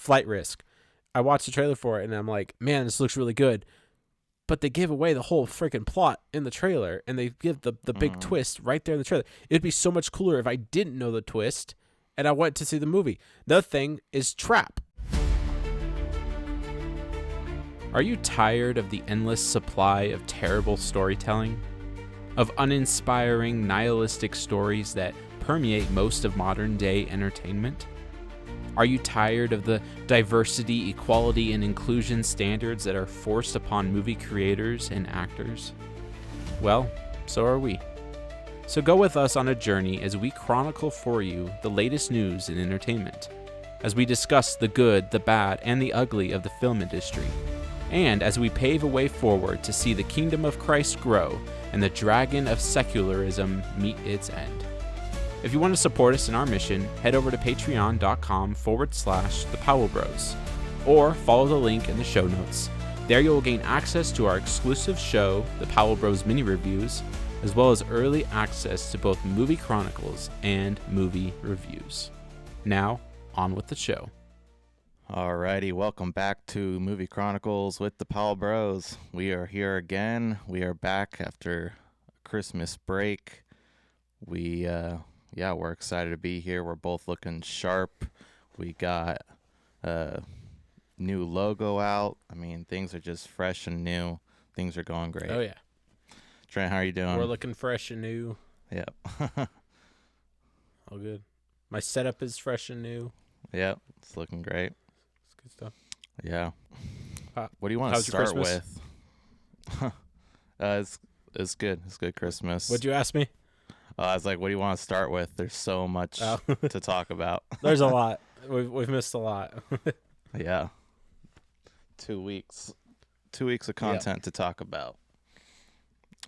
Flight Risk. I watched the trailer for it, and I'm like, man, this looks really good. But they give away the whole freaking plot in the trailer, and they give the big twist right there in the trailer. It'd be so much cooler if I didn't know the twist, and I went to see the movie. The thing is Trap. Are you tired of the endless supply of terrible storytelling? Of uninspiring, nihilistic stories that permeate most of modern-day entertainment? Are you tired of the diversity, equality, and inclusion standards that are forced upon movie creators and actors? Well, so are we. So go with us on a journey as we chronicle for you the latest news in entertainment, as we discuss the good, the bad, and the ugly of the film industry, and as we pave a way forward to see the kingdom of Christ grow and the dragon of secularism meet its end. If you want to support us in our mission, head over to patreon.com/The Powell Bros, or follow the link in the show notes. There you will gain access to our exclusive show, The Powell Bros Mini Reviews, as well as early access to both Movie Chronicles and movie reviews. Now, on with the show. Alrighty, welcome back to Movie Chronicles with the Powell Bros. We are here again. We are back after a Christmas break. We're excited to be here. We're both looking sharp. We got a new logo out. I mean, things are just fresh and new. Things are going great. Oh, yeah. Trent, how are you doing? We're looking fresh and new. Yep. All good. My setup is fresh and new. Yep, it's looking great. It's good stuff. Yeah. What do you want to start with? It's good. It's good Christmas. What'd you ask me? I was like, what do you want to start with? There's so much to talk about. There's a lot. We've missed a lot. Yeah. 2 weeks. 2 weeks of content to talk about.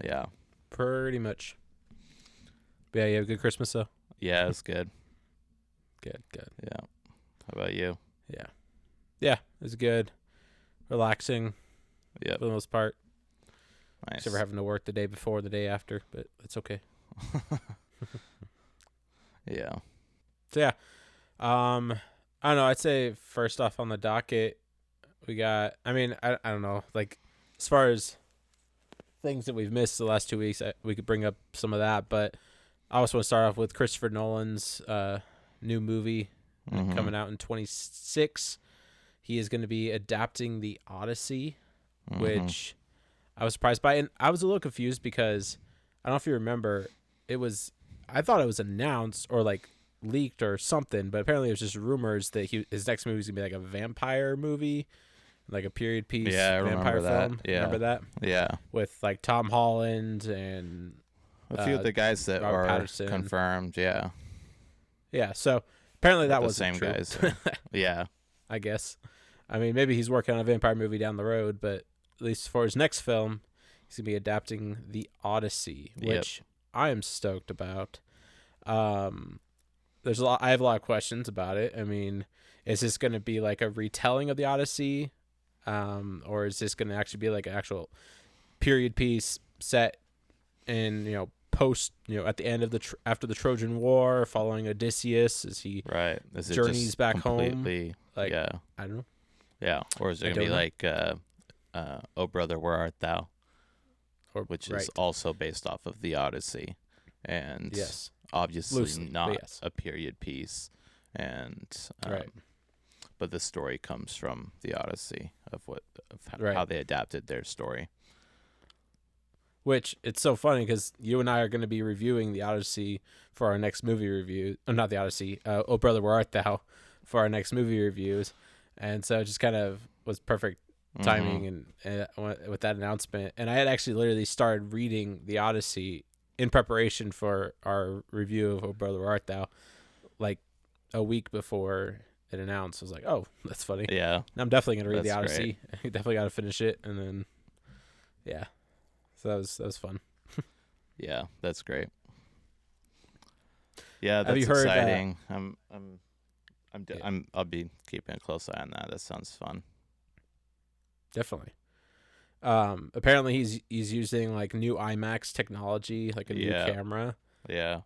Yeah. Pretty much. But yeah, you have a good Christmas, though? Yeah, it's good. Good. Yeah. How about you? Yeah. Yeah, it's good. Relaxing. Yep. For the most part. Nice. Except for having to work the day before, the day after, but it's okay. Yeah. So yeah, I don't know. I'd say first off on the docket, we got. I mean, I don't know. Like as far as things that we've missed the last 2 weeks, we could bring up some of that. But I also want to start off with Christopher Nolan's new movie coming out in 2026. He is going to be adapting the Odyssey, which I was surprised by, and I was a little confused because I don't know if you remember. I thought it was announced or like leaked or something, but apparently it was just rumors that his next movie is gonna be like a vampire movie, like a period piece vampire film. Yeah. Remember that? Yeah. With like Tom Holland and a few of the guys that Robert are Pattinson. confirmed. Yeah. Yeah. So apparently that was the same true. guys. Yeah. I guess. I mean, maybe he's working on a vampire movie down the road, but at least for his next film, he's gonna be adapting the Odyssey, which I am stoked about. There's a lot. I have a lot of questions about it. I mean, is this going to be like a retelling of the Odyssey, or is this going to actually be like an actual period piece set in post at the end of after the Trojan War, following Odysseus as he journeys back home? Like, I don't know. Yeah, or is it going to be like "Oh Brother, Where Art Thou," which is also based off of the Odyssey, and obviously loosely, not a period piece, and but the story comes from the Odyssey of how they adapted their story. Which it's so funny because you and I are going to be reviewing the Odyssey for our next movie review. Not the Odyssey. Oh Brother, Where Art Thou for our next movie reviews, and so it just kind of was perfect timing and with that announcement. And I had actually literally started reading the Odyssey in preparation for our review of Oh Brother, Where Art Thou, like a week before it announced. I was like, oh, that's funny. Yeah. And I'm definitely going to read the Odyssey. Great. Definitely got to finish it. And then, so that was fun. Yeah, that's great. Yeah, that's Have you heard, exciting. I'll be keeping a close eye on that. That sounds fun. Definitely. Apparently he's using like new IMAX technology, like a new camera. Yeah.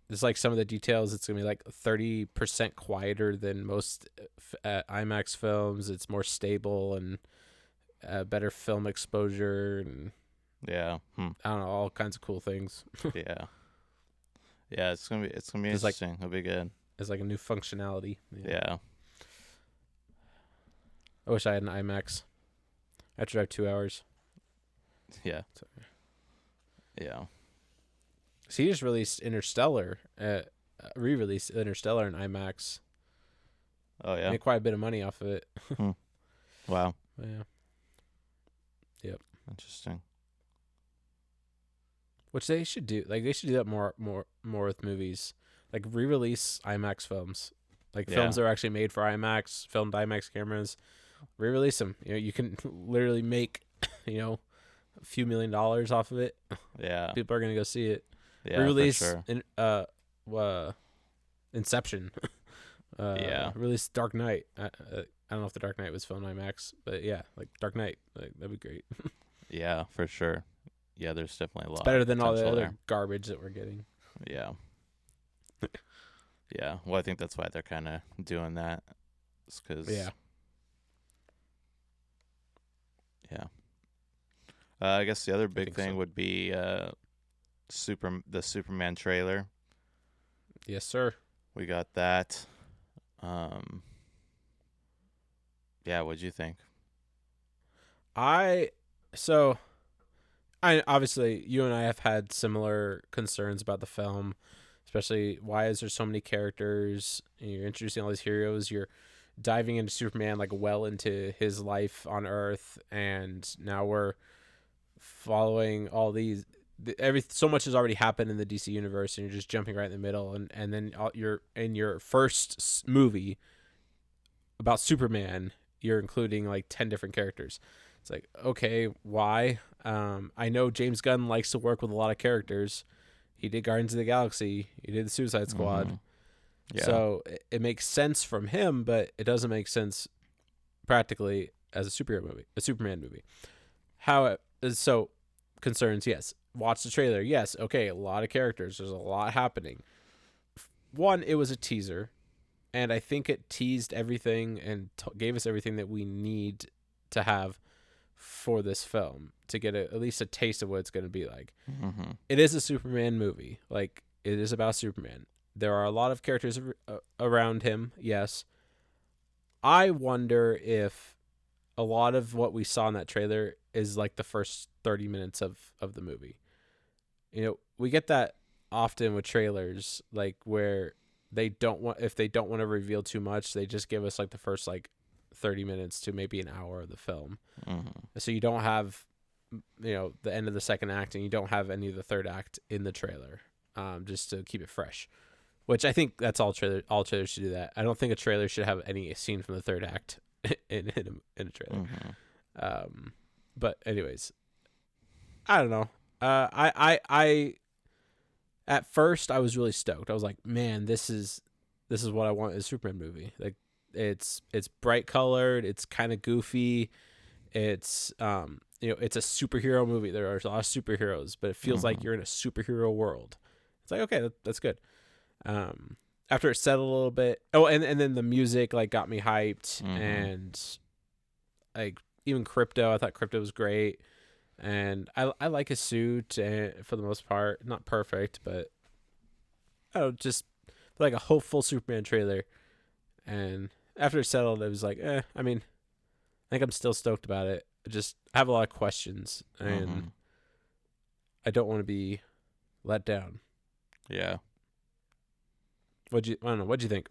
there's like some of the details. It's gonna be like 30% quieter than most IMAX films. It's more stable and better film exposure, and I don't know, all kinds of cool things. Yeah, it's gonna be interesting. It'll be good. It's like a new functionality. Yeah. I wish I had an IMAX. I have to drive 2 hours. Yeah. So. Yeah. So he just released Interstellar, re-released Interstellar in IMAX. Oh yeah. Made quite a bit of money off of it. Wow. Yeah. Yep. Interesting. Which they should do. Like they should do that more with movies. Like re-release IMAX films. Like films that are actually made for IMAX, filmed IMAX cameras. Re-release them. You know, you can literally make, a few $1 million off of it. Yeah. People are gonna go see it. Yeah. Re-release for sure. Inception. Release Dark Knight. I don't know if the Dark Knight was filmed IMAX, but yeah, like Dark Knight, like that'd be great. Yeah, for sure. Yeah, there's definitely a lot. It's better than all the other there. garbage that we're getting. Yeah. Yeah. Well, I think that's why they're kind of doing that. It's because. Yeah. Yeah. I guess the other big thing would be the Superman trailer. Yes, sir. We got that. Yeah, what'd you think? Obviously you and I have had similar concerns about the film, especially why is there so many characters? You're introducing all these heroes. You're diving into Superman like well into his life on Earth, and now we're following all these. So much has already happened in the DC universe, and you're just jumping right in the middle, and then you're in your first movie about Superman. You're including like 10 different characters. It's like, okay, why? I know James Gunn likes to work with a lot of characters. He did Guardians of the Galaxy. He did the Suicide Squad. Mm-hmm. Yeah. So it makes sense from him, but it doesn't make sense practically as a Superman movie. So concerns, yes. Watch the trailer. Yes. Okay. A lot of characters. There's a lot happening. One, it was a teaser, and I think it teased everything and gave us everything that we need to have for this film to get at least a taste of what it's going to be like. Mm-hmm. It is a Superman movie. Like, it is about Superman. There are a lot of characters around him. Yes. I wonder if a lot of what we saw in that trailer is like the first 30 minutes of the movie. We get that often with trailers, like where if they don't want to reveal too much, they just give us like the first like 30 minutes to maybe an hour of the film. Mm-hmm. So you don't have, the end of the second act, and you don't have any of the third act in the trailer, just to keep it fresh. Which I think that's all trailers should do that. I don't think a trailer should have any scene from the third act in a trailer. Mm-hmm. But anyways, I don't know. I at first I was really stoked. I was like, man, this is what I want in a Superman movie. Like, it's bright colored, it's kind of goofy, it's it's a superhero movie. There are a lot of superheroes, but it feels like you're in a superhero world. It's like, okay, that's good. After it settled a little bit, and then the music like got me hyped, and like even Crypto, I thought Crypto was great, and I like his suit, and for the most part, not perfect, but just like a hopeful Superman trailer. And after it settled, it was like, I mean, I think I'm still stoked about it. I have a lot of questions, and I don't want to be let down. Yeah. I don't know. What'd you think?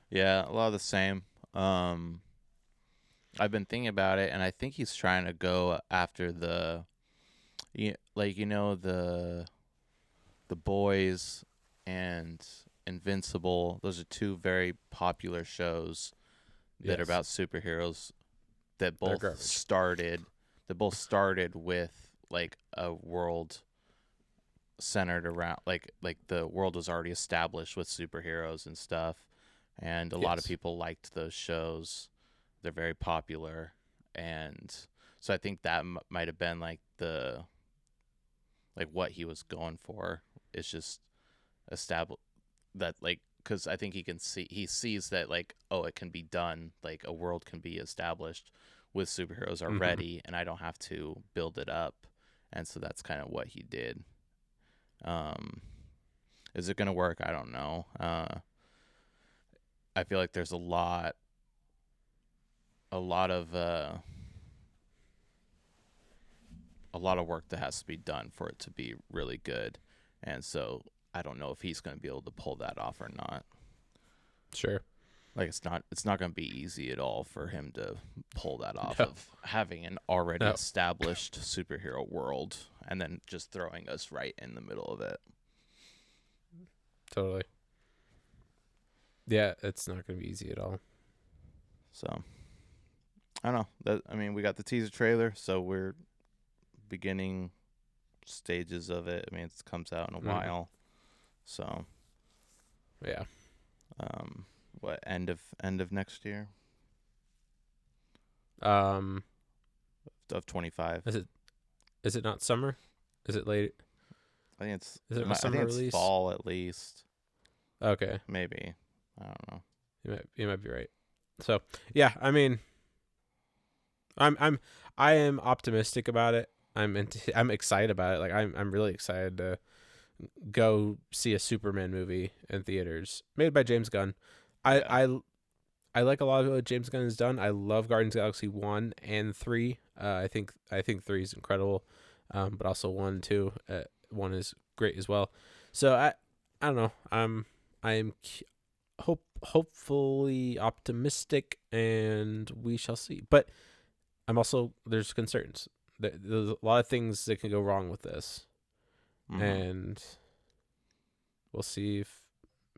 Yeah, a lot of the same. I've been thinking about it, and I think he's trying to go after the Boys and Invincible. Those are two very popular shows that are about superheroes that both started with like a world centered around like the world was already established with superheroes and stuff, and a lot of people liked those shows. They're very popular, and so I think that might have been like what he was going for. It's just that like, because I think he sees that like, oh, it can be done, like a world can be established with superheroes already, and I don't have to build it up, and so that's kind of what he did. Is it gonna work? I don't know. I feel like there's a lot of work that has to be done for it to be really good, and so I don't know if he's going to be able to pull that off or not. Sure. Like it's not going to be easy at all for him to pull that off of having an already established superhero world and then just throwing us right in the middle of it. Totally. Yeah, it's not going to be easy at all. So, I don't know. We got the teaser trailer, so we're beginning stages of it. I mean, it comes out in a while. So, yeah. What, end of next year? Of 25. Is it not summer? Is it late? I think it's Is it a summer release? It's fall at least. Okay. Maybe. I don't know. You might be right. So, yeah, I mean, I am optimistic about it. I'm excited about it. Like I'm really excited to go see a Superman movie in theaters made by James Gunn. I like a lot of what James Gunn has done. I love Guardians of the Galaxy 1 and 3. I think 3 is incredible. But also 1 and 2. 1 is great as well. So I don't know. I am hopefully optimistic, and we shall see. But I'm also, there's concerns. There's a lot of things that can go wrong with this, and we'll see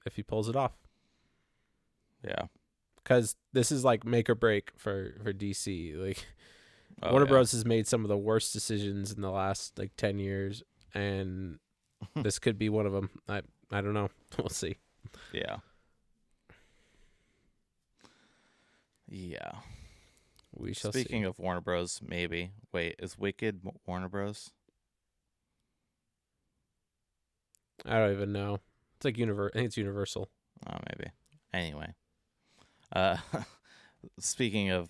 if he pulls it off. Yeah, because this is like make or break for DC. Like Warner Bros. Has made some of the worst decisions in the last like 10 years, and this could be one of them. I don't know. We'll see. Yeah. Yeah. We shall Speaking see. of Warner Bros., maybe. Wait, is Wicked Warner Bros.? I don't even know. It's like I think it's Universal. Oh, maybe. Anyway. Speaking of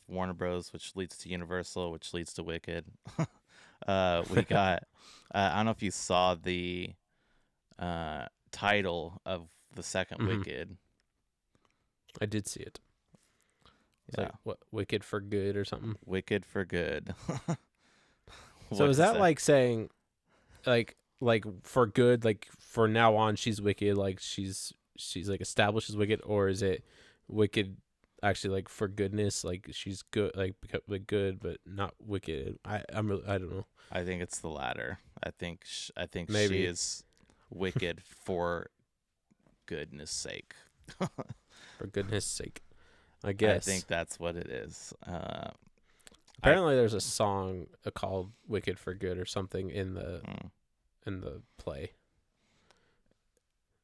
Warner Bros., which leads to Universal, which leads to Wicked, we got, I don't know if you saw the title of the second Wicked. I did see it. It's like, what, Wicked for Good or something? Wicked for Good. So is that like saying, like for good, like for now on she's wicked, like she's like established as wicked, or is it wicked actually like for goodness, like she's good, like good but not wicked? I don't know. I think it's the latter. I think maybe she is wicked for goodness sake. For goodness sake, I guess. I think that's what it is. Apparently, there's a song called "Wicked for Good" or something in the play.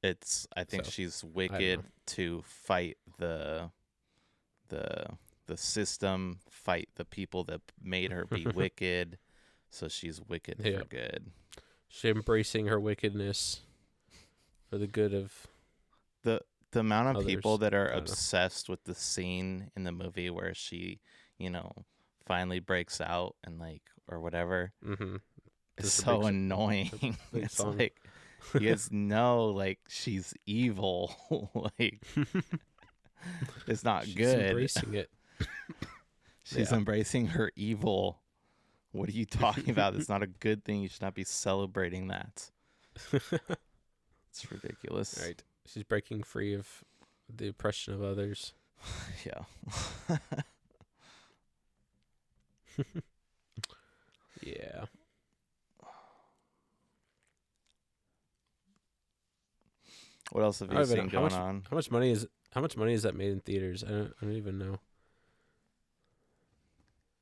I think she's wicked to fight the system, fight the people that made her be wicked. So she's wicked for good. She's embracing her wickedness for the good of the amount of others. People that are obsessed with the scene in the movie where she, finally breaks out and like or whatever. It's so annoying. It's song. Like you guys know, like she's evil. Like it's not she's good. Embracing it. She's embracing her evil. What are you talking about? It's not a good thing. You should not be celebrating that. It's ridiculous. Right. She's breaking free of the oppression of others. Yeah. Yeah. What else have you seen going on? How much money is that made in theaters? I don't even know.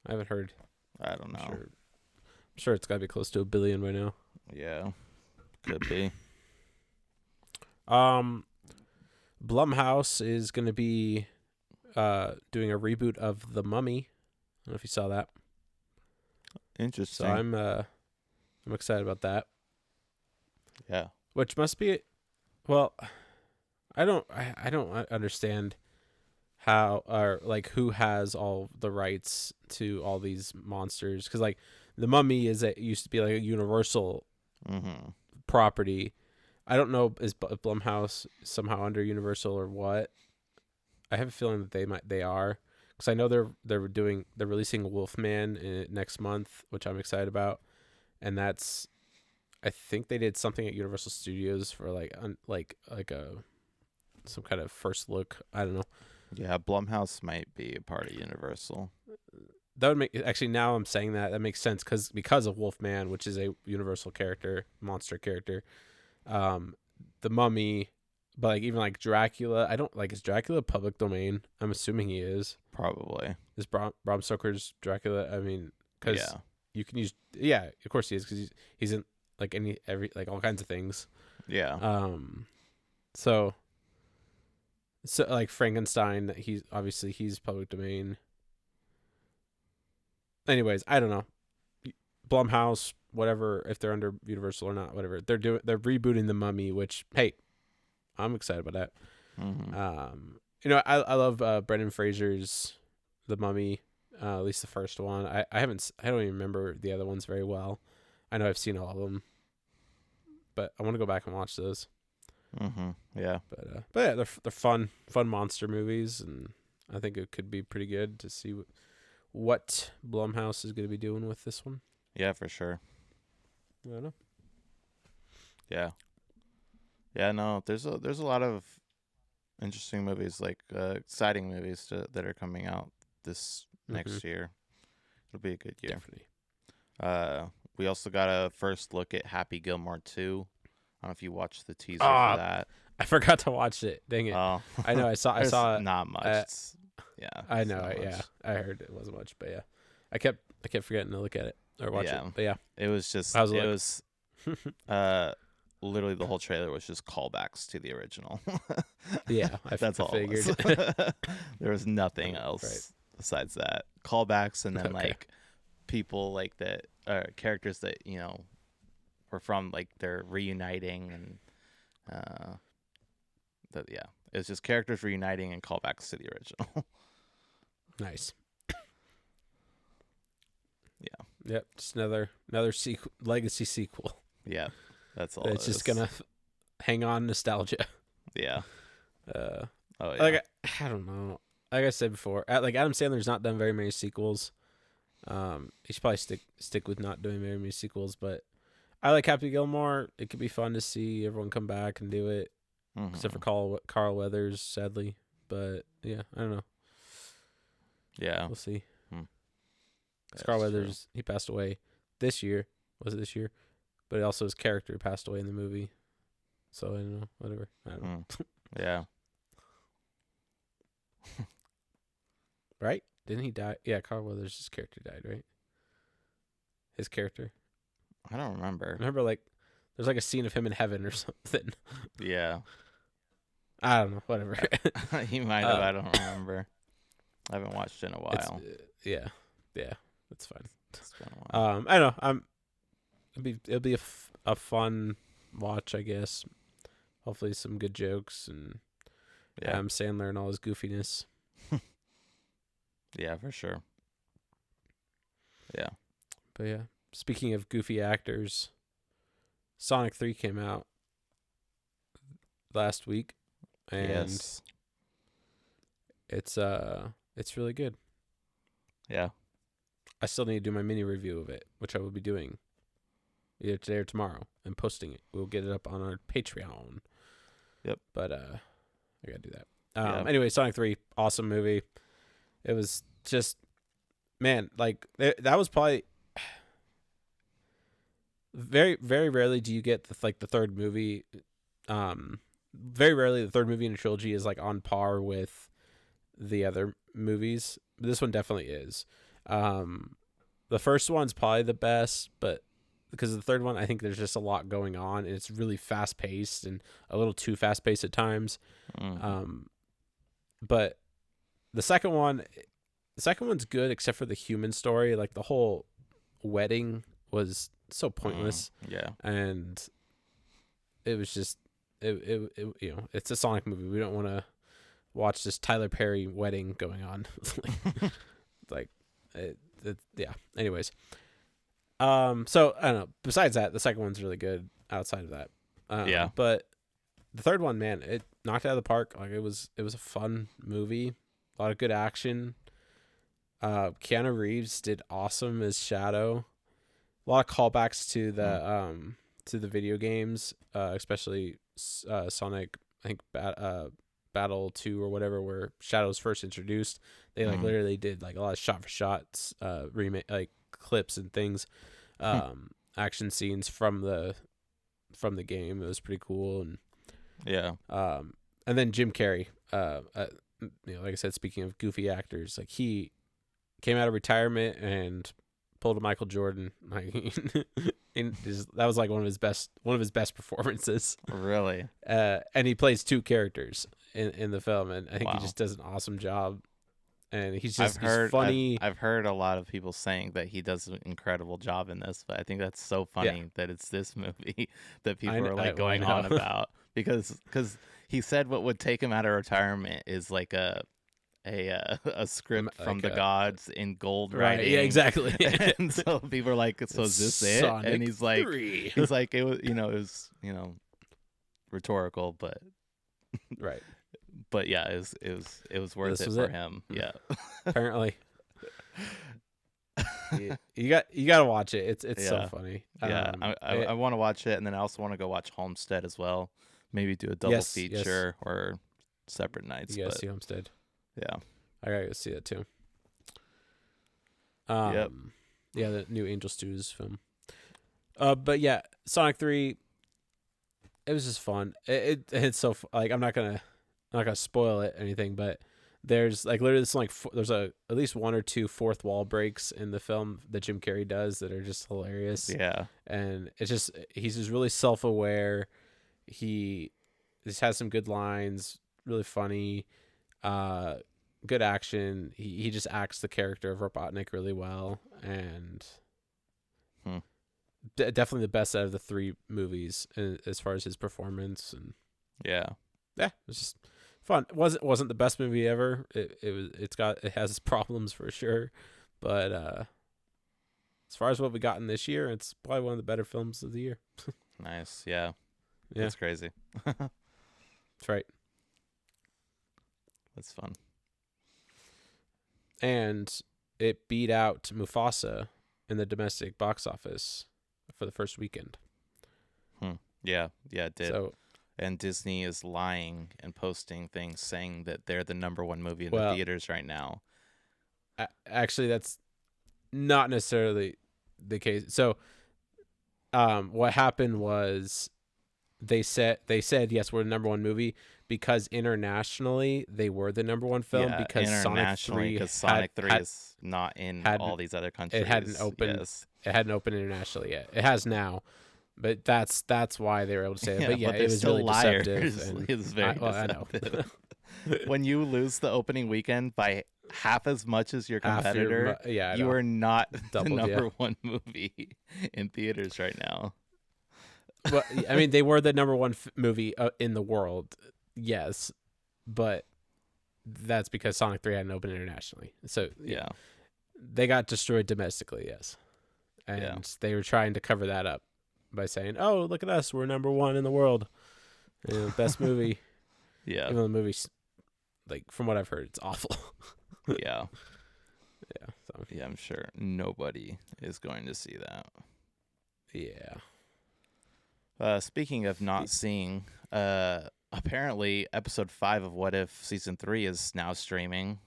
I haven't heard. I don't know. I'm sure it's got to be close to $1 billion by now. Yeah. Could be. Blumhouse is going to be doing a reboot of The Mummy. I don't know if you saw that. Interesting. So I'm excited about that. Yeah. Which must be Well, I don't understand how, or like who has all the rights to all these monsters, because like the Mummy used to be like a Universal property. I don't know, is Blumhouse somehow under Universal or what? I have a feeling that they are, because I know they're releasing Wolfman next month, which I'm excited about, and that's, I think they did something at Universal Studios for like some kind of first look. I don't know. Yeah, Blumhouse might be a part of Universal. That would make, actually, now I'm saying that makes sense, because of Wolfman, which is a Universal character, monster character. The Mummy, but like even like Dracula, I don't like, is Dracula public domain? I'm assuming he is. Probably. Is Bram Stoker's Dracula? I mean, because you can use, yeah, of course he is, because he's in like every like all kinds of things. Yeah. So like Frankenstein, he's public domain. Anyways, I don't know. Blumhouse, whatever, if they're under Universal or not, whatever. They're rebooting The Mummy, which, hey, I'm excited about that. I love Brendan Fraser's The Mummy, at least the first one. I don't even remember the other ones very well. I know I've seen all of them, but I want to go back and watch those. Yeah. But yeah, they're fun monster movies, and I think it could be pretty good to see what Blumhouse is going to be doing with this one. Yeah, for sure. I don't know. Yeah. Yeah, no, there's a lot of interesting movies, like exciting movies that are coming out this next year. It'll be a good year. Definitely. We also got a first look at Happy Gilmore 2. I don't know if you watched the teaser for that. I forgot to watch it. Dang it. Oh. I know. I saw it. Not much. Yeah. I know. Yeah. I heard it wasn't much, but yeah. I kept forgetting to look at it or watch it. But yeah. It was just literally the whole trailer was just callbacks to the original. Yeah, that's all. Figured. There was nothing else besides that. Callbacks, and then like people like that, characters that were from, like, they're reuniting, and it was just characters reuniting and callbacks to the original. Nice. Yeah. Yep. Just another legacy sequel. Yeah. That's all. It's just gonna hang on nostalgia. Yeah. Yeah. Like, I don't know. Like I said before, like Adam Sandler's not done very many sequels. He should probably stick with not doing very many sequels. But I like Happy Gilmore. It could be fun to see everyone come back and do it, except for Carl Weathers, sadly. But yeah, I don't know. Yeah, we'll see. Carl Weathers, he passed away this year. Was it this year? But also his character passed away in the movie. So I don't know. Whatever. I don't know. Yeah. Right? Didn't he die? Yeah, Carl Weathers' character died, right? His character. I don't remember. Remember, like, there's like a scene of him in heaven or something. Yeah. I don't know. Whatever. He might have. I don't remember. I haven't watched it in a while. Yeah. That's fine. It's been a while. I don't know. It'll be a fun watch, I guess. Hopefully, some good jokes and Adam Sandler and all his goofiness. Yeah, for sure. Yeah. But yeah, speaking of goofy actors, Sonic 3 came out last week, and it's really good. Yeah. I still need to do my mini review of it, which I will be doing either today or tomorrow, and posting it. We'll get it up on our Patreon. Yep. But I gotta do that. Anyway, Sonic 3, awesome movie. It was just, man, like, that was probably very, very rarely do you get the third movie. Very rarely the third movie in a trilogy is like on par with the other movies. This one definitely is. The first one's probably the best, but because the third one, I think there's just a lot going on, and it's really fast paced and a little too fast paced at times. But the second one's good, except for the human story. Like, the whole wedding was so pointless. Yeah. And it was just, it's a Sonic movie. We don't want to watch this Tyler Perry wedding going on. Yeah. Anyways, so I don't know. Besides that, the second one's really good. Outside of that, but the third one, man, it knocked it out of the park. Like it was a fun movie, a lot of good action. Keanu Reeves did awesome as Shadow. A lot of callbacks to the video games, especially Sonic. I think Battle 2 or whatever, where Shadow's first introduced. They literally did like a lot of shot for shots, remake like clips and things, action scenes from the game. It was pretty cool. And and then Jim Carrey, like I said, speaking of goofy actors, like he came out of retirement and pulled a Michael Jordan. Like that was like one of his best performances. Really? And he plays two characters in the film, and I think he just does an awesome job. And he's funny. I've heard a lot of people saying that he does an incredible job in this, but I think that's so funny that it's this movie that people are like going on about, because he said what would take him out of retirement is like a script from the gods in gold writing. Right, yeah, exactly. And so people are like, so is this it? Sonic and he's 3. like, it was rhetorical, but right. But yeah, it was worth it for him. Yeah. Apparently. You got to watch it. It's so funny. Yeah, I want to watch it, and then I also want to go watch Homestead as well. Maybe do a double feature or separate nights. You gotta see Homestead. Yeah, I gotta go see that too. Yep. Yeah, the new Angel Studios film. But yeah, Sonic 3. It was just fun. It's so like I'm not gonna spoil it or anything, but there's like literally there's at least one or two fourth wall breaks in the film that Jim Carrey does that are just hilarious. Yeah, and he's just really self-aware. He just has some good lines, really funny, good action. He just acts the character of Robotnik really well, and definitely the best out of the three movies as far as his performance. And yeah, it was just fun. It wasn't the best movie ever. It has its problems for sure, but as far as what we got in this year, it's probably one of the better films of the year. Nice. Yeah. That's crazy. That's right. That's fun. And it beat out Mufasa in the domestic box office for the first weekend. Yeah, it did. So, and Disney is lying and posting things saying that they're the number one movie in the theaters right now. Actually, that's not necessarily the case. So, what happened was they said yes, we're the number one movie because internationally they were the number one film because Sonic 3 is not in all these other countries. It hadn't opened. Yes. It hadn't opened internationally yet. It has now, but that's why they were able to say it. But yeah, it was really deceptive. And it's very deceptive. When you lose the opening weekend by half as much as your competitor, you are not the number one movie in theaters right now. Well, I mean, they were the number one movie in the world, yes, but that's because Sonic 3 hadn't opened internationally. So yeah, they got destroyed domestically, yes, and they were trying to cover that up by saying, "Oh, look at us, we're number one in the world, best movie." Yeah, even though the movie's like, from what I've heard, it's awful. Yeah. So yeah, I'm sure nobody is going to see that. Yeah. Speaking of not seeing, apparently episode 5 of What If season 3 is now streaming.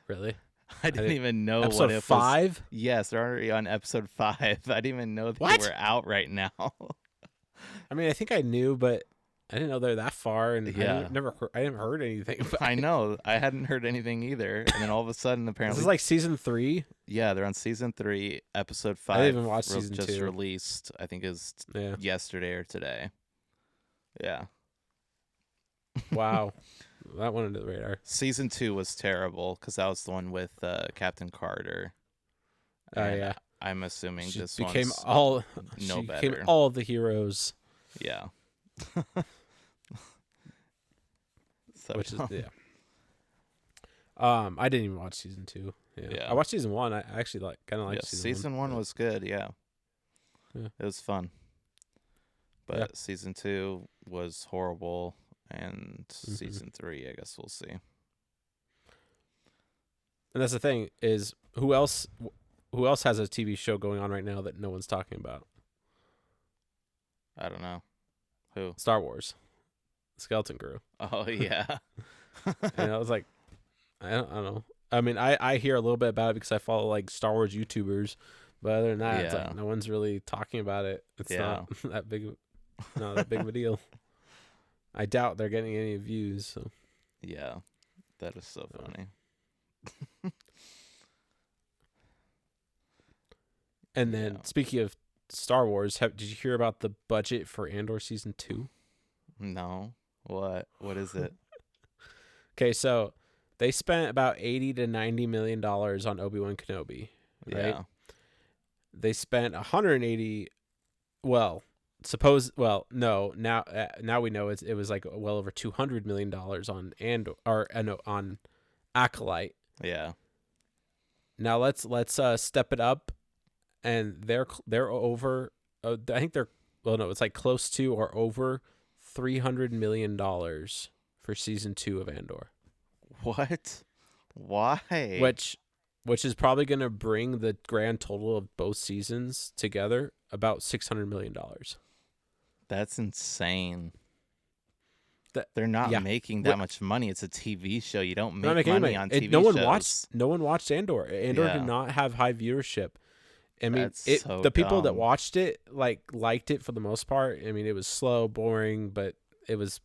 Really? I didn't even know episode What If 5? Yes, they're already on episode 5. I didn't even know they were out right now. I mean, I think I knew, but I didn't know they're that far, and I haven't heard anything about I know. I hadn't heard anything either, and then all of a sudden, apparently... This is like season 3? Yeah, they're on season 3, episode 5. I didn't even watch season 2. Just released, I think is yesterday or today. Yeah. Wow. That went under the radar. Season 2 was terrible, because that was the one with Captain Carter. Oh, yeah. I'm assuming she this became one's all no she better. became all the heroes. Yeah. Which is I didn't even watch season 2. Yeah. I watched season 1. I actually kind of liked season 1 was good. Yeah. It was fun. But season 2 was horrible, and season 3, I guess we'll see. And that's the thing is, who else has a TV show going on right now that no one's talking about? I don't know. Who? Star Wars. Skeleton Crew. Oh, yeah. And I was like, I don't know. I mean, I hear a little bit about it because I follow like Star Wars YouTubers, but other than that, it's like no one's really talking about it. It's not that big of a deal. I doubt they're getting any views. So. Yeah, that is so funny. And then speaking of Star Wars, did you hear about the budget for Andor season 2? No. What is it? Okay, so they spent about $80 to $90 million on Obi-Wan Kenobi, right? Yeah. They spent 180. Well, now we know it was like well over $200 million on Andor on Acolyte. Yeah. Now let's step it up, and they're over. I think it's like close to or over $300 million for season 2 of Andor. What? Why? Which is probably going to bring the grand total of both seasons together about $600 million. That's insane. They're not making that much money. It's a TV show. You don't make money on TV shows. No one watched Andor. Andor did not have high viewership. I mean, the people that watched it liked it for the most part. I mean, it was slow, boring, but it was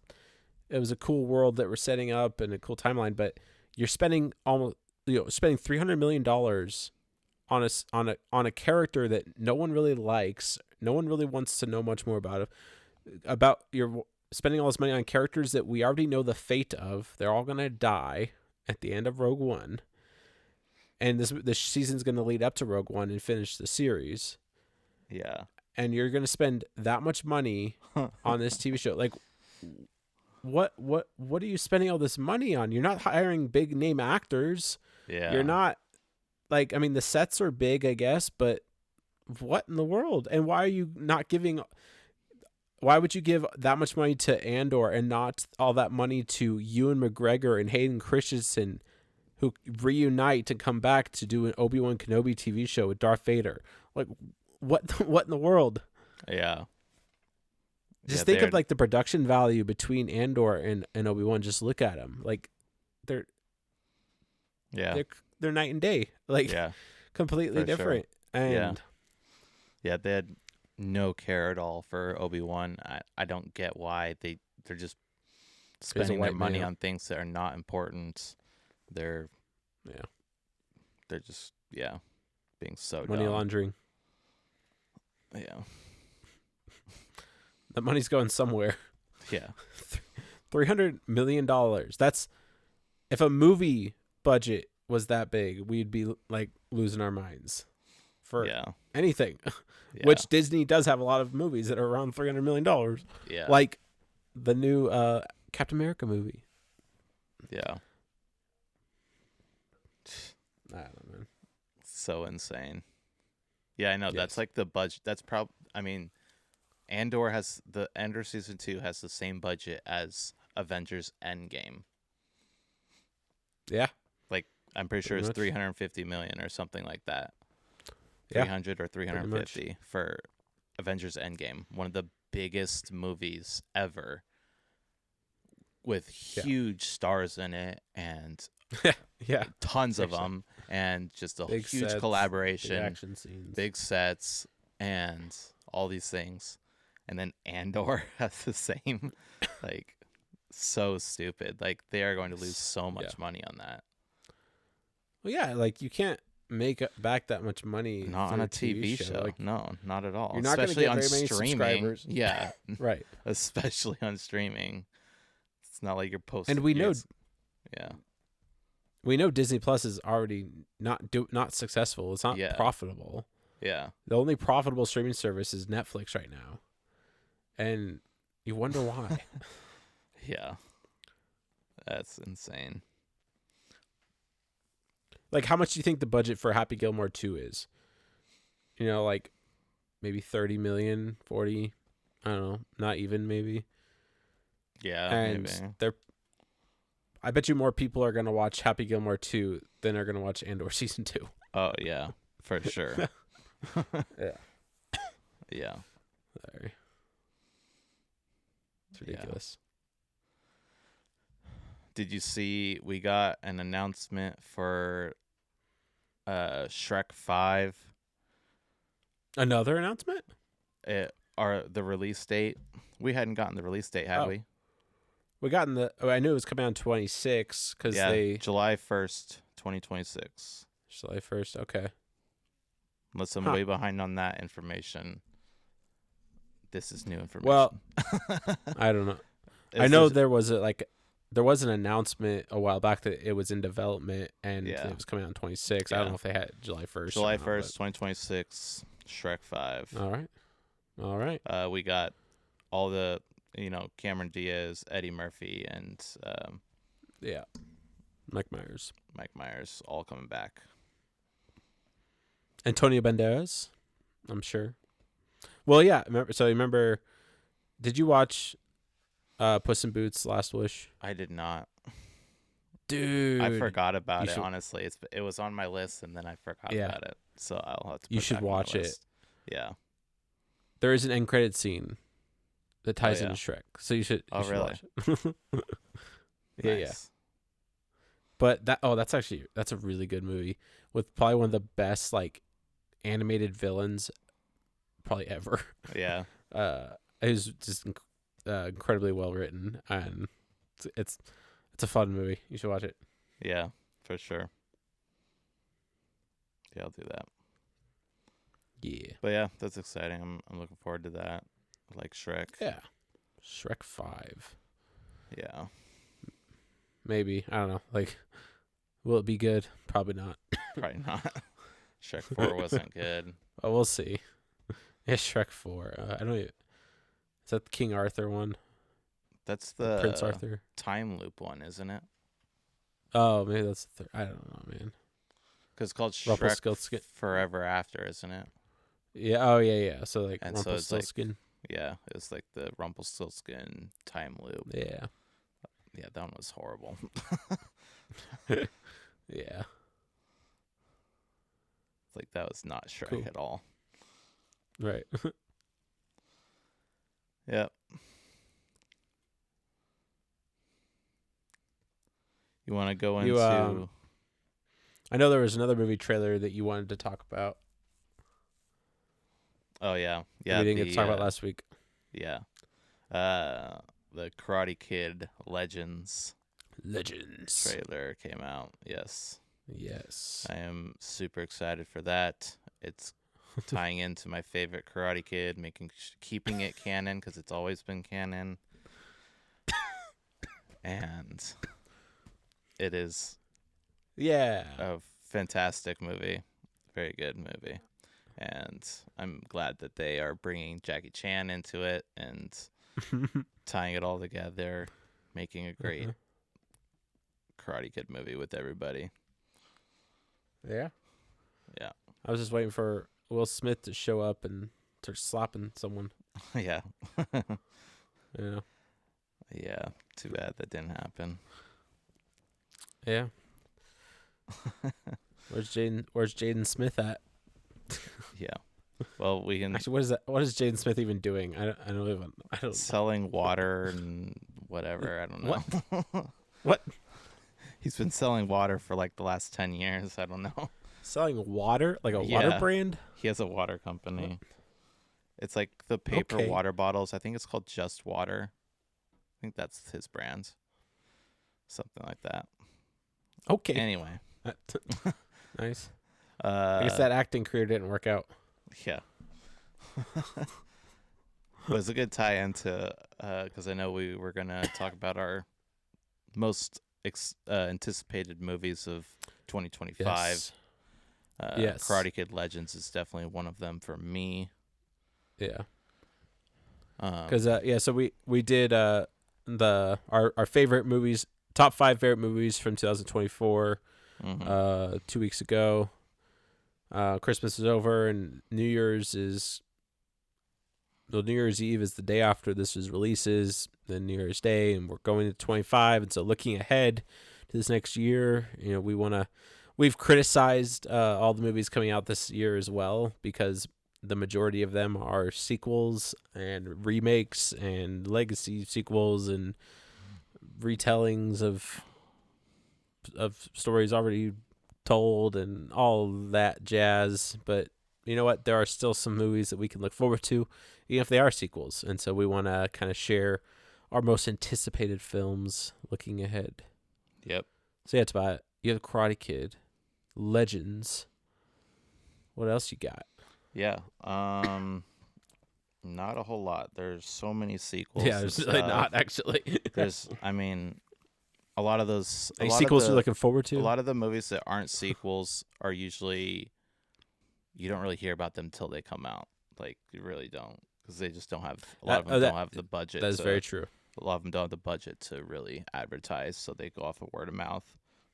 a cool world that we're setting up and a cool timeline. But you're spending spending $300 million on a character that no one really likes. No one really wants to know much more about it. You're spending all this money on characters that we already know the fate of. They're all gonna die at the end of Rogue One. And this season's going to lead up to Rogue One and finish the series. Yeah. And you're going to spend that much money on this TV show. Like, what are you spending all this money on? You're not hiring big name actors. Yeah. You're not like, I mean, the sets are big, I guess, but what in the world? And why would you give that much money to Andor and not all that money to Ewan McGregor and Hayden Christensen, who reunite to come back to do an Obi-Wan Kenobi TV show with Darth Vader? Like, what in the world? Yeah. Just think of like the production value between Andor and Obi-Wan. Just look at them. Like, they're night and day. Like, completely different. Sure. And yeah, they had no care at all for Obi-Wan. I don't get why they're just spending their money on things that are not important. They're just being so money dumb. laundering. Yeah, that money's going somewhere. Yeah, $300 million. That's, if a movie budget was that big, we'd be like losing our minds for anything. Yeah. Which Disney does have a lot of movies that are around $300 million. Yeah, like the new Captain America movie. Yeah. I don't know, man. So insane. Yeah, I know. Yes. That's like the budget. That's probably, I mean, Andor season 2 has the same budget as Avengers Endgame. Yeah. Like, I'm pretty sure it's 350 million or something like that. 300 or 350 for Avengers Endgame. One of the biggest movies ever, with huge stars in it and tons of them, and just a big huge sets, collaboration, big action scenes, big sets, and all these things. And then Andor has the same. Like, so stupid. Like, they are going to lose so much money on that. Well, yeah, like, you can't make back that much money. Not on a TV show. Like, no, not at all. You're not going to get very many subscribers. Yeah. Right. Especially on streaming. It's not like you're posting. And we know. Yeah. We know Disney Plus is already not successful. It's not profitable. Yeah. The only profitable streaming service is Netflix right now. and you wonder why. Yeah. That's insane. Like, how much do you think the budget for Happy Gilmore 2 is? You know, like maybe 30 million, 40, I don't know, not even maybe. Yeah, and maybe. I bet you more people are going to watch Happy Gilmore 2 than are going to watch Andor season 2. Oh, yeah, for sure. Yeah. Yeah. Sorry. It's ridiculous. Yeah. Did you see we got an announcement for Shrek 5? Another announcement? The release date. We hadn't gotten the release date, had we? We got I knew it was coming out in 26 because July 1st, 2026. July 1st, okay. Unless I'm way behind on that information. This is new information. Well, I don't know. I know there was an announcement a while back that it was in development and it was coming out in 26. Yeah. I don't know if they had July 1st. July 1st, 2026, Shrek 5. All right. We got all the, Cameron Diaz, Eddie Murphy, and Mike Myers. Mike Myers all coming back. Antonio Banderas, I'm sure. Well, yeah. Remember, did you watch Puss in Boots: Last Wish? I did not. Dude, I forgot about it. Honestly, it was on my list, and then I forgot about it. So I'll have to. You should watch it. Yeah. There is an end credit scene that ties into Shrek, so you should. Really? Watch it. Yeah. But that's a really good movie with probably one of the best animated villains probably ever. Yeah. It was just incredibly well written, and it's a fun movie. You should watch it. Yeah, for sure. Yeah, I'll do that. Yeah. But yeah, that's exciting. I'm looking forward to that. I like Shrek. Yeah. Shrek 5. Yeah. Maybe. I don't know. Will it be good? Probably not. Probably not. Shrek 4 wasn't good. Oh, we'll see. Yeah, Shrek 4. I don't even... Is that the King Arthur one? That's the Prince Arthur time loop one, isn't it? Oh, maybe that's the third. I don't know, man. Because it's called Shrek Forever After, isn't it? Yeah. Oh, yeah. So So Rumpelstiltskin. it was like the Rumpelstiltskin time loop. Yeah. Yeah, that one was horrible. Yeah. It's that was not Shrek at all. Right. Yep. You want to go into... I know there was another movie trailer that you wanted to talk about. Oh, yeah. Yeah. We didn't get to talk about last week. Yeah. The Karate Kid Legends trailer came out. Yes. I am super excited for that. It's tying into my favorite Karate Kid, keeping it canon because it's always been canon. And it is a fantastic movie. Very good movie. And I'm glad that they are bringing Jackie Chan into it and tying it all together, making a great Karate Kid movie with everybody. Yeah. Yeah. I was just waiting for Will Smith to show up and start slapping someone. Yeah. Yeah. Yeah. Too bad that didn't happen. Yeah. Where's Jaden Smith at? Yeah. Well, we can. Actually, what is Jaden Smith even doing? I don't. Selling water and whatever. I don't know. What? He's been selling water for the last 10 years. I don't know. Selling water? Like a water brand? He has a water company. What? It's like the paper water bottles. I think it's called Just Water. I think that's his brand. Something like that. Okay. Anyway. Nice. I guess that acting career didn't work out. Yeah. It was a good tie into because I know we were going to talk about our most anticipated movies of 2025. Yes. Karate Kid Legends is definitely one of them for me. Yeah. Because so we did our favorite movies, top 5 favorite movies from 2024. 2 weeks ago. Christmas is over and New Year's Eve is the day after this releases, then New Year's Day, and we're going to 25. And so looking ahead to this next year, we've criticized all the movies coming out this year as well, because the majority of them are sequels and remakes and legacy sequels and retellings of stories already told and all that jazz. But you know what? There are still some movies that we can look forward to, even if they are sequels. And so we want to kind of share our most anticipated films looking ahead. Yep. So yeah, it's about, you have Karate Kid, Legends. What else you got? Yeah. Not a whole lot. There's so many sequels. Yeah, there's really not, actually. A lot of those. Any sequels you're looking forward to? A lot of the movies that aren't sequels are usually, you don't really hear about them till they come out. Like, you really don't, because they just don't have, a lot of them don't have the budget. That is very true. A lot of them don't have the budget to really advertise, so they go off of word of mouth.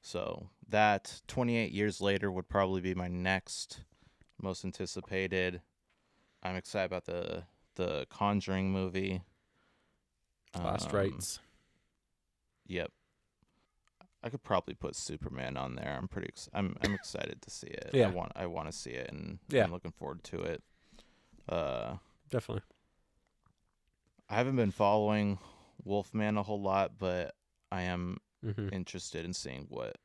So that 28 years later would probably be my next most anticipated. I'm excited about the Conjuring movie. Last Rites. Yep. I could probably put Superman on there. I'm excited to see it. Yeah. I want to see it, and yeah. I'm looking forward to it. Definitely. I haven't been following Wolfman a whole lot, but I am interested in seeing what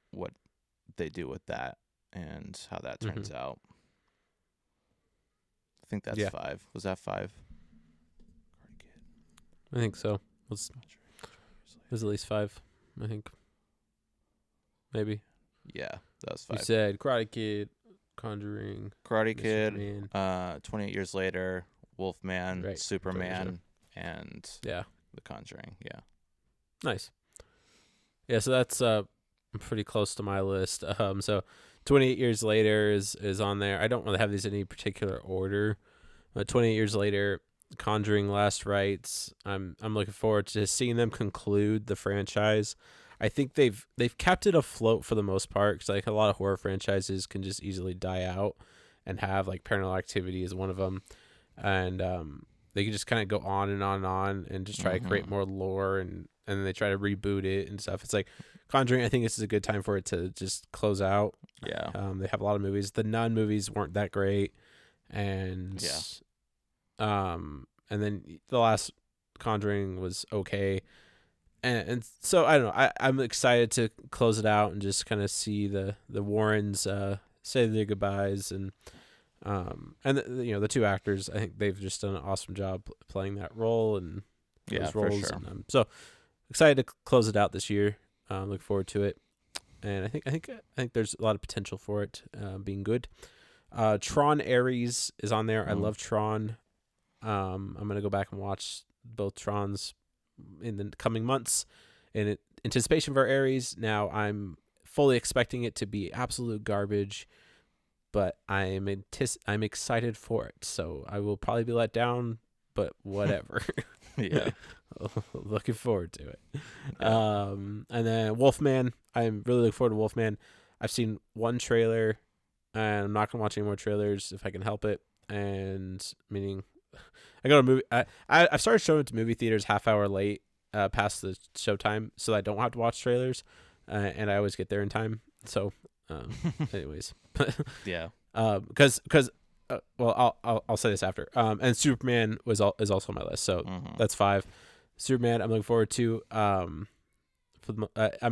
they do with that and how that turns out. I think that's 5. Was that 5? I think so. It was at least 5, I think. Maybe. Yeah, that was 5. You said Karate Kid, Conjuring, Karate Kid, Superman. 28 years later, Wolfman, right. Superman, and The Conjuring. Yeah. Nice. Yeah, so that's pretty close to my list. So 28 years later is on there. I don't really have these in any particular order. But 28 years later, Conjuring, Last Rites. I'm looking forward to seeing them conclude the franchise. I think they've kept it afloat for the most part, because like a lot of horror franchises can just easily die out, and have like Paranormal Activity is one of them, and they can just kind of go on and on and on and just try to create more lore, and then they try to reboot it and stuff. It's like Conjuring, I think this is a good time for it to just close out. Yeah. They have a lot of movies. The Nun movies weren't that great, and and then the last Conjuring was okay. And so I don't know. I'm excited to close it out and just kind of see the Warrens say their goodbyes, and the 2 actors. I think they've just done an awesome job playing that role and those roles. For sure. And, so excited to close it out this year. Look forward to it, and I think there's a lot of potential for it being good. Tron Ares is on there. I love Tron. I'm gonna go back and watch both Trons in the coming months in anticipation for Ares. Now I'm fully expecting it to be absolute garbage, but I'm excited for it. So I will probably be let down, but whatever. Yeah. Looking forward to it. Yeah. And then Wolfman. I'm really looking forward to Wolfman. I've seen one trailer, and I'm not gonna watch any more trailers if I can help it. And meaning, I go to movie. I've started showing it to movie theaters half hour late, past the showtime, so I don't have to watch trailers, and I always get there in time. So, anyways, yeah. Because well, I'll say this after. And Superman is also on my list, so that's 5. Superman, I'm looking forward to. I'm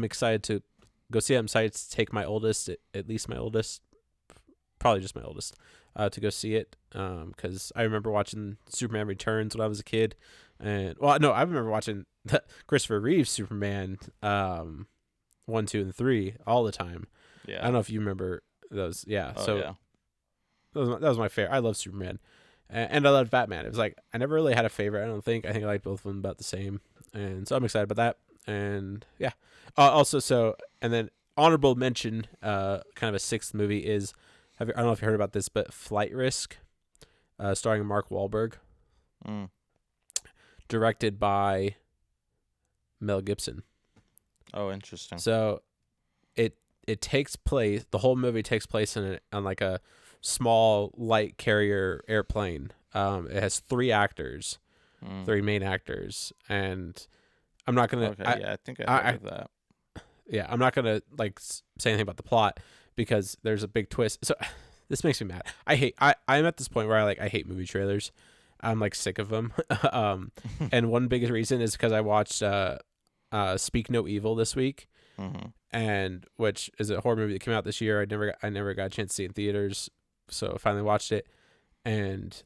excited to go see it. I'm excited to take my oldest, at least my oldest, probably just my oldest, to go see it. Because I remember watching Superman Returns when I was a kid, and I remember watching Christopher Reeve's Superman, 1, 2, and 3 all the time. Yeah, I don't know if you remember those. Yeah, yeah. That was my favorite. I love Superman, and I loved Batman. It was like I never really had a favorite. I think I liked both of them about the same, and so I'm excited about that. And yeah, and then honorable mention, kind of a 6th movie is. I don't know if you heard about this, but Flight Risk, starring Mark Wahlberg. directed by Mel Gibson. Oh, interesting. So it takes place. The whole movie takes place on like a small light carrier airplane. It has three main actors, and I'm not gonna. Okay, I think I heard of that. Yeah, I'm not gonna like say anything about the plot because there's a big twist. So this makes me mad. I'm at this point where I hate movie trailers. I'm like sick of them. And one big reason is because I watched Speak No Evil this week. Mm-hmm. And which is a horror movie that came out this year. I never got a chance to see it in theaters, so I finally watched it, and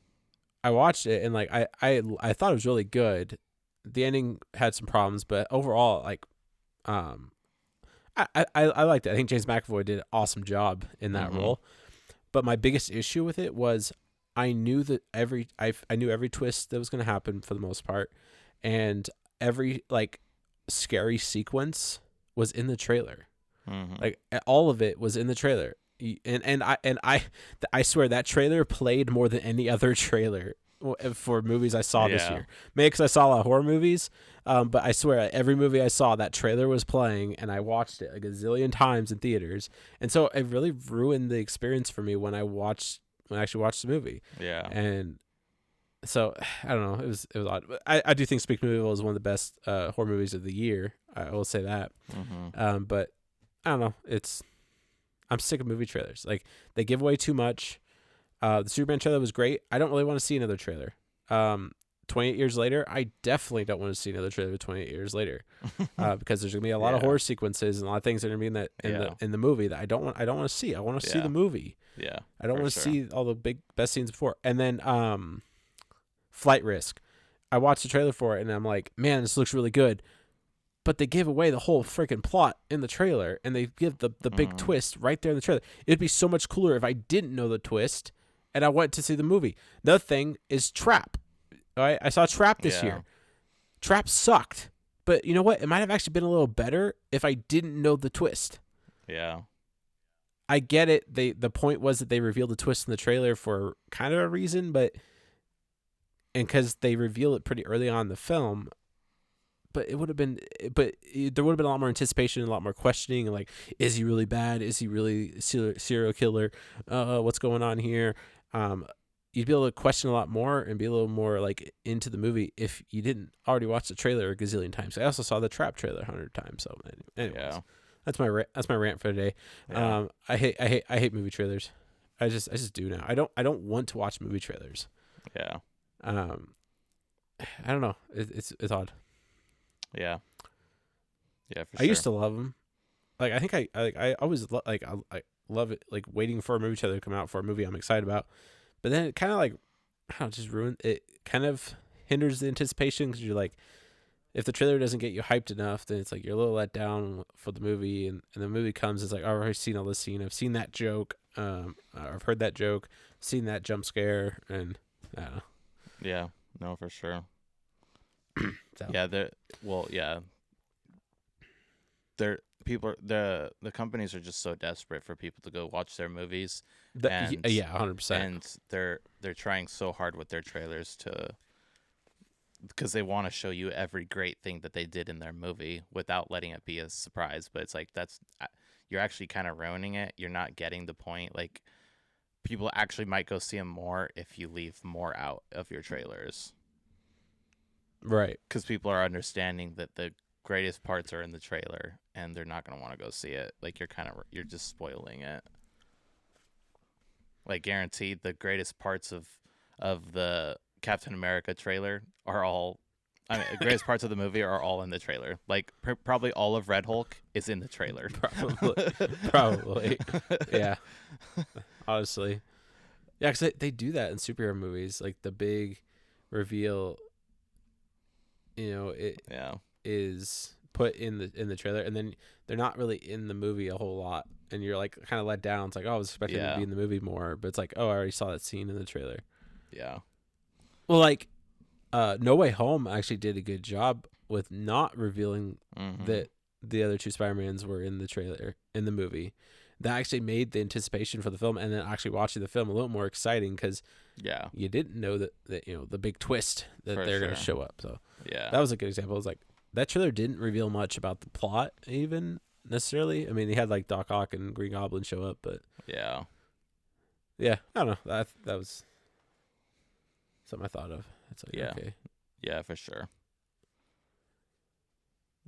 I watched it, and like I thought it was really good. The ending had some problems, but overall, like, I liked it. I think James McAvoy did an awesome job in that role. But my biggest issue with it was I knew that I knew every twist that was going to happen for the most part, and every like scary sequence was in the trailer. Like all of it was in the trailer, and I swear that trailer played more than any other trailer for movies I saw this year. Maybe because I saw a lot of horror movies, but I swear every movie I saw, that trailer was playing, and I watched it a gazillion times in theaters, and so it really ruined the experience for me when I actually watched the movie. Yeah, and so I don't know. It was odd. But I do think Speak No Evil is one of the best horror movies of the year. I will say that. But I don't know. I'm sick of movie trailers. Like they give away too much. The Superman trailer was great. I don't really want to see another trailer. 28 years later, I definitely don't want to see another trailer 28 years later, because there's gonna be a lot of horror sequences and a lot of things that are gonna be in the movie that I don't want to see. I want to see the movie. Yeah, I don't want to see all the best scenes before. And then Flight Risk, I watched the trailer for it and I'm like, man, this looks really good. But they give away the whole freaking plot in the trailer, and they give the big twist right there in the trailer. It'd be so much cooler if I didn't know the twist and I went to see the movie. The other thing is Trap. All right? I saw Trap this year. Trap sucked. But you know what? It might have actually been a little better if I didn't know the twist. Yeah. I get it. The point was that they revealed the twist in the trailer for kind of a reason, and because they reveal it pretty early on in the film. But there would have been a lot more anticipation and a lot more questioning. Like, is he really bad? Is he really a serial killer? What's going on here? You'd be able to question a lot more and be a little more like into the movie if you didn't already watch the trailer a gazillion times. I also saw the Trap trailer 100 times. So, anyways, that's my rant for today. Yeah. I hate movie trailers. I just do now. I don't want to watch movie trailers. Yeah. I don't know. It's odd. Yeah. Yeah, for sure. I used to love them. Like I think I always I love it, like waiting for a movie trailer to come out for a movie I'm excited about. But then it kind of like I don't know, just ruin it. Kind of hinders the anticipation because you're like, if the trailer doesn't get you hyped enough, then it's like you're a little let down for the movie, and the movie comes, it's like, oh, I've seen all this scene, I've seen that joke, I've heard that joke, seen that jump scare, and I don't know. Yeah, no, for sure. So. Yeah, the companies are just so desperate for people to go watch their movies. 100%. And they're trying so hard with their trailers because they want to show you every great thing that they did in their movie without letting it be a surprise. But it's like you're actually kind of ruining it. You're not getting the point. Like, people actually might go see them more if you leave more out of your trailers. Right. Because people are understanding that the greatest parts are in the trailer, and they're not going to want to go see it. Like, you're just spoiling it. Like, guaranteed, the greatest parts of the Captain America trailer are all... I mean, the greatest parts of the movie are all in the trailer. Like, probably all of Red Hulk is in the trailer. Probably. Yeah. Honestly. Yeah, because they do that in superhero movies. Like, the big reveal... is put in the trailer, and then they're not really in the movie a whole lot, and you're like kind of let down. It's like, oh, I was expecting them to be in the movie more, but it's like, oh, I already saw that scene in the trailer. Yeah. Well, like, No Way Home actually did a good job with not revealing that the other two Spider-Mans were in the trailer in the movie. that actually made the anticipation for the film and then actually watching the film a little more exciting because you didn't know that the big twist that they're going to show up. So that was a good example. It was like that trailer didn't reveal much about the plot even necessarily. I mean, they had like Doc Ock and Green Goblin show up, but I don't know. That was something I thought of. It's like, okay. Yeah, for sure.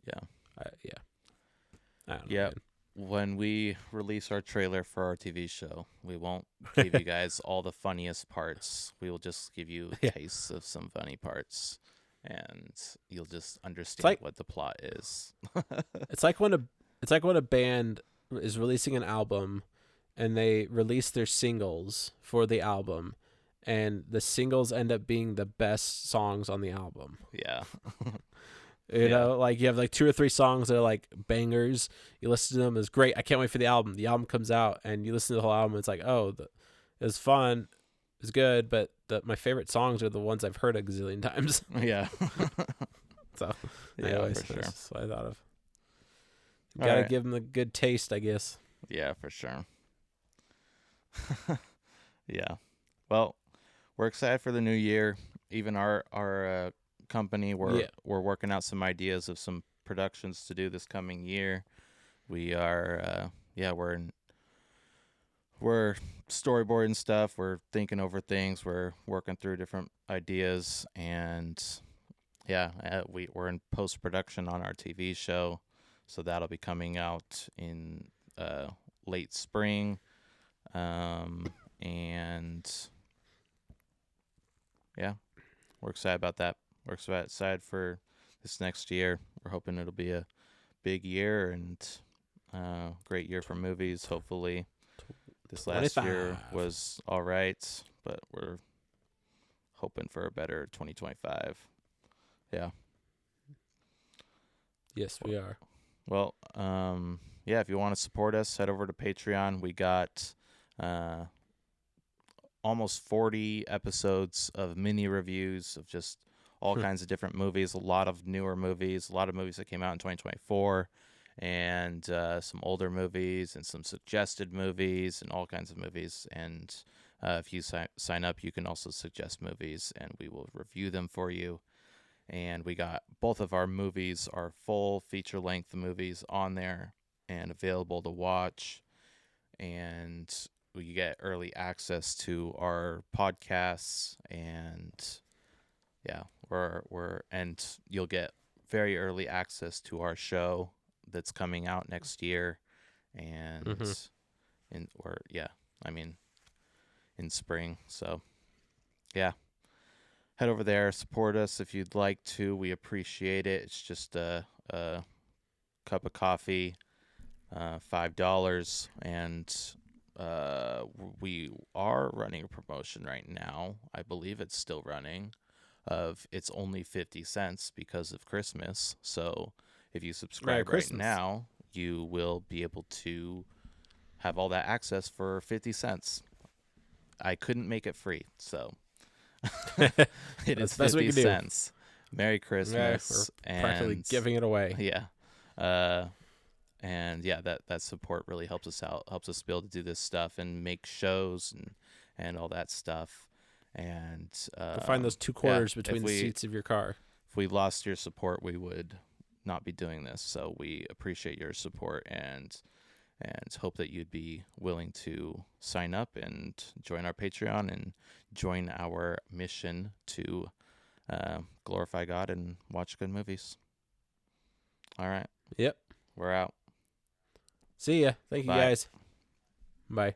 Yeah. I don't know, man. When we release our trailer for our TV show, we won't give you guys all the funniest parts. We will just give you tastes of some funny parts, and you'll just understand what the plot is. It's like when a band is releasing an album, and they release their singles for the album, and the singles end up being the best songs on the album. Yeah. You know, like you have like 2 or 3 songs that are like bangers. You listen to them, it's great. I can't wait for the album. The album comes out, and you listen to the whole album. It's like, it was fun, it was good, but my favorite songs are the ones I've heard a gazillion times. Yeah. So, anyways, for sure. That's what I thought of. You gotta give them a good taste, I guess. Yeah, for sure. Yeah. Well, we're excited for the new year. Even our company, we're working out some ideas of some productions to do this coming year. We are we're storyboarding stuff, we're thinking over things, we're working through different ideas, and we're in post-production on our TV show, so that'll be coming out in late spring, and we're excited about that. We're excited for this next year. We're hoping it'll be a big year and great year for movies, hopefully. This last year was all right, but we're hoping for a better 2025. Yeah. Yes, we are. Well, if you want to support us, head over to Patreon. We got almost 40 episodes of mini reviews of just all kinds of different movies, a lot of newer movies, a lot of movies that came out in 2024, and some older movies and some suggested movies and all kinds of movies. And if you sign up, you can also suggest movies, and we will review them for you. And we got both of our movies, our full feature-length movies, on there and available to watch. And we get early access to our podcasts, and and you'll get very early access to our show that's coming out next year, and in spring. So head over there, support us if you'd like to. We appreciate it. It's just a cup of coffee, $5, and we are running a promotion right now. I believe it's still running. It's only 50 cents because of Christmas. So if you subscribe right now, you will be able to have all that access for 50 cents. I couldn't make it free, so it is 50 cents. Merry Christmas. We're practically giving it away. Yeah. And that support really helps us out, helps us be able to do this stuff and make shows and all that stuff. And find those 2 quarters between the seats of your car. If we lost your support, we would not be doing this. So we appreciate your support and hope that you'd be willing to sign up and join our Patreon and join our mission to glorify God and watch good movies. All right. Yep. We're out. See ya. Thank you, guys. Bye.